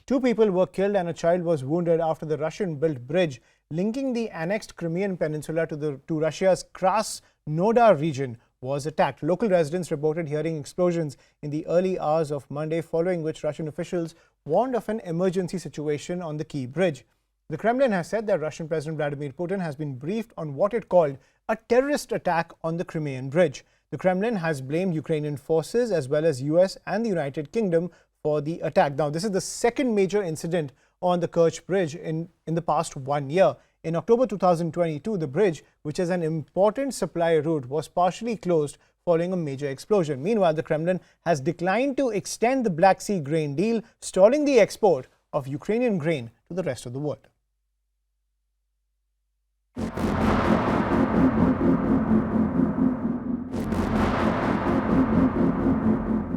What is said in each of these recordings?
Two people were killed and a child was wounded after the Russian-built bridge linking the annexed Crimean Peninsula to Russia's Krasnodar region was attacked. Local residents reported hearing explosions in the early hours of Monday, following which Russian officials warned of an emergency situation on the key bridge. The Kremlin has said that Russian President Vladimir Putin has been briefed on what it called a terrorist attack on the Crimean bridge. The Kremlin has blamed Ukrainian forces as well as US and the United Kingdom for the attack. Now, this is the second major incident on the Kerch Bridge in the past 1 year. In October 2022, the bridge, which is an important supply route, was partially closed following a major explosion. Meanwhile, the Kremlin has declined to extend the Black Sea grain deal, stalling the export of Ukrainian grain to the rest of the world.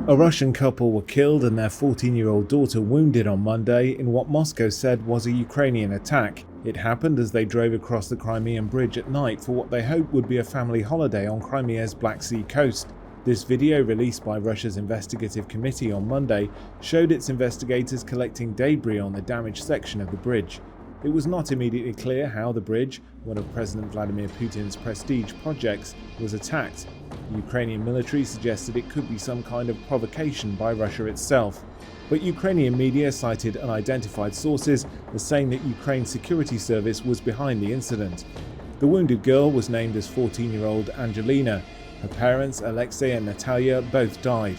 A Russian couple were killed and their 14-year-old daughter wounded on Monday in what Moscow said was a Ukrainian attack. It happened as they drove across the Crimean Bridge at night for what they hoped would be a family holiday on Crimea's Black Sea coast. This video, released by Russia's investigative committee on Monday, showed its investigators collecting debris on the damaged section of the bridge. It was not immediately clear how the bridge, one of President Vladimir Putin's prestige projects, was attacked. The Ukrainian military suggested it could be some kind of provocation by Russia itself. But Ukrainian media cited unidentified sources as saying that Ukraine's security service was behind the incident. The wounded girl was named as 14-year-old Angelina. Her parents, Alexei and Natalia, both died.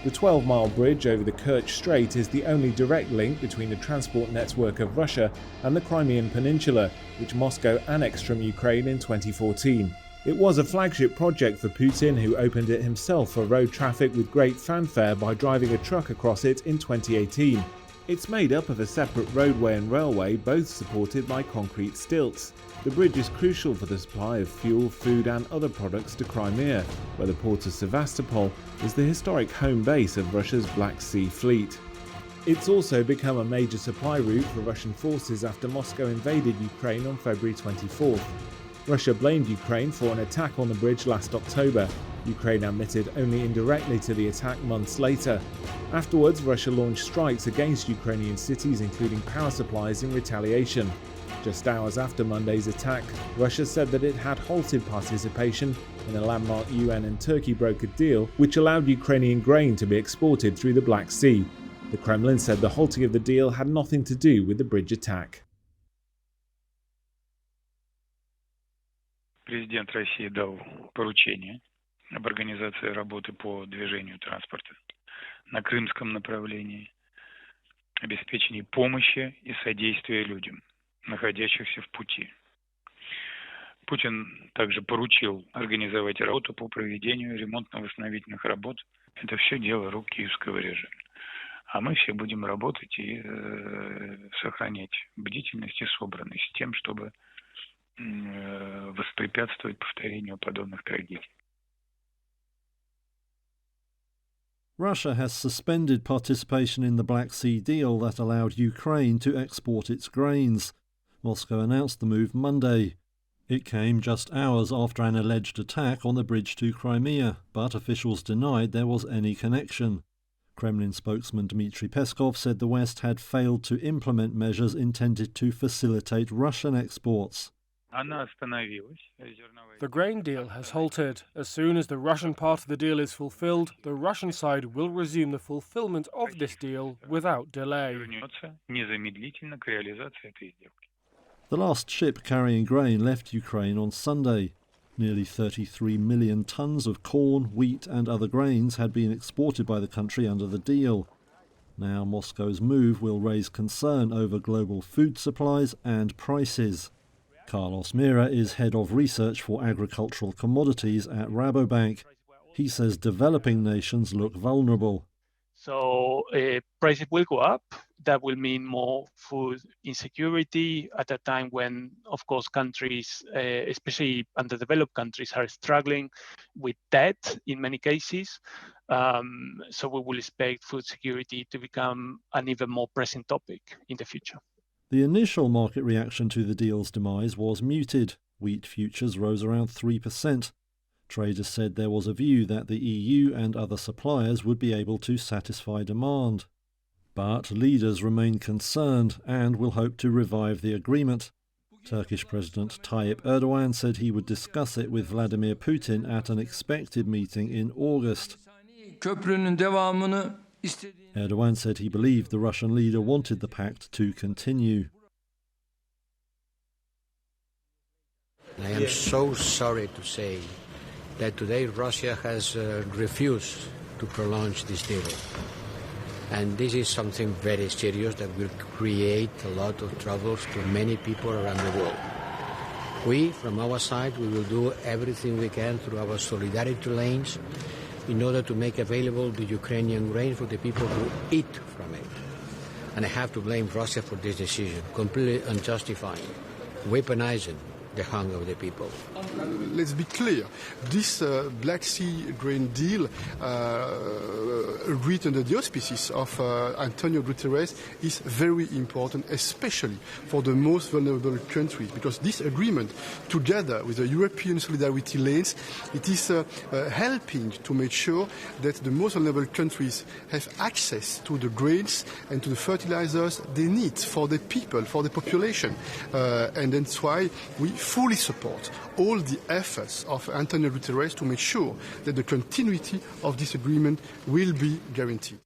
The 12-mile bridge over the Kerch Strait is the only direct link between the transport network of Russia and the Crimean Peninsula, which Moscow annexed from Ukraine in 2014. It was a flagship project for Putin, who opened it himself for road traffic with great fanfare by driving a truck across it in 2018. It's made up of a separate roadway and railway, both supported by concrete stilts. The bridge is crucial for the supply of fuel, food and other products to Crimea, where the port of Sevastopol is the historic home base of Russia's Black Sea Fleet. It's also become a major supply route for Russian forces after Moscow invaded Ukraine on February 24th. Russia blamed Ukraine for an attack on the bridge last October. Ukraine admitted only indirectly to the attack months later. Afterwards, Russia launched strikes against Ukrainian cities, including power supplies, in retaliation. Just hours after Monday's attack, Russia said that it had halted participation in a landmark UN and Turkey brokered deal which allowed Ukrainian grain to be exported through the Black Sea. The Kremlin said the halting of the deal had nothing to do with the bridge attack. Президент России дал поручение об организации работы по движению транспорта на крымском направлении, обеспечении помощи и содействия людям, находящихся в пути. Путин также поручил организовать работу по проведению ремонтно-восстановительных работ. Это все дело рук киевского режима. А мы все будем работать и сохранять бдительность и собранность с тем, чтобы воспрепятствовать повторению подобных трагедий. Russia has suspended participation in the Black Sea deal that allowed Ukraine to export its grains. Moscow announced the move Monday. It came just hours after an alleged attack on the bridge to Crimea, but officials denied there was any connection. Kremlin spokesman Dmitry Peskov said the West had failed to implement measures intended to facilitate Russian exports. The grain deal has halted. As soon as the Russian part of the deal is fulfilled, the Russian side will resume the fulfillment of this deal without delay. The last ship carrying grain left Ukraine on Sunday. Nearly 33 million tons of corn, wheat and other grains had been exported by the country under the deal. Now Moscow's move will raise concern over global food supplies and prices. Carlos Mira is head of research for agricultural commodities at Rabobank. He says developing nations look vulnerable. So prices will go up. That will mean more food insecurity at a time when, of course, countries, especially underdeveloped countries, are struggling with debt in many cases. So we will expect food security to become an even more pressing topic in the future. The initial market reaction to the deal's demise was muted. Wheat futures rose around 3%. Traders said there was a view that the EU and other suppliers would be able to satisfy demand. But leaders remain concerned and will hope to revive the agreement. Turkish President Tayyip Erdogan said he would discuss it with Vladimir Putin at an expected meeting in August. Erdogan said he believed the Russian leader wanted the pact to continue. I am so sorry to say that today Russia has refused to prolong this deal. And this is something very serious that will create a lot of troubles to many people around the world. We, from our side, we will do everything we can through our solidarity lanes in order to make available the Ukrainian grain for the people who eat from it. And I have to blame Russia for this decision, completely unjustified, weaponizing the hunger of the people. Let's be clear, this Black Sea grain deal agreed under the auspices of Antonio Guterres is very important, especially for the most vulnerable countries, because this agreement, together with the European solidarity lanes, it is helping to make sure that the most vulnerable countries have access to the grains and to the fertilizers they need for the people, for the population. And that's why we fully support all the efforts of Antonio Guterres to make sure that the continuity of this agreement will be guaranteed.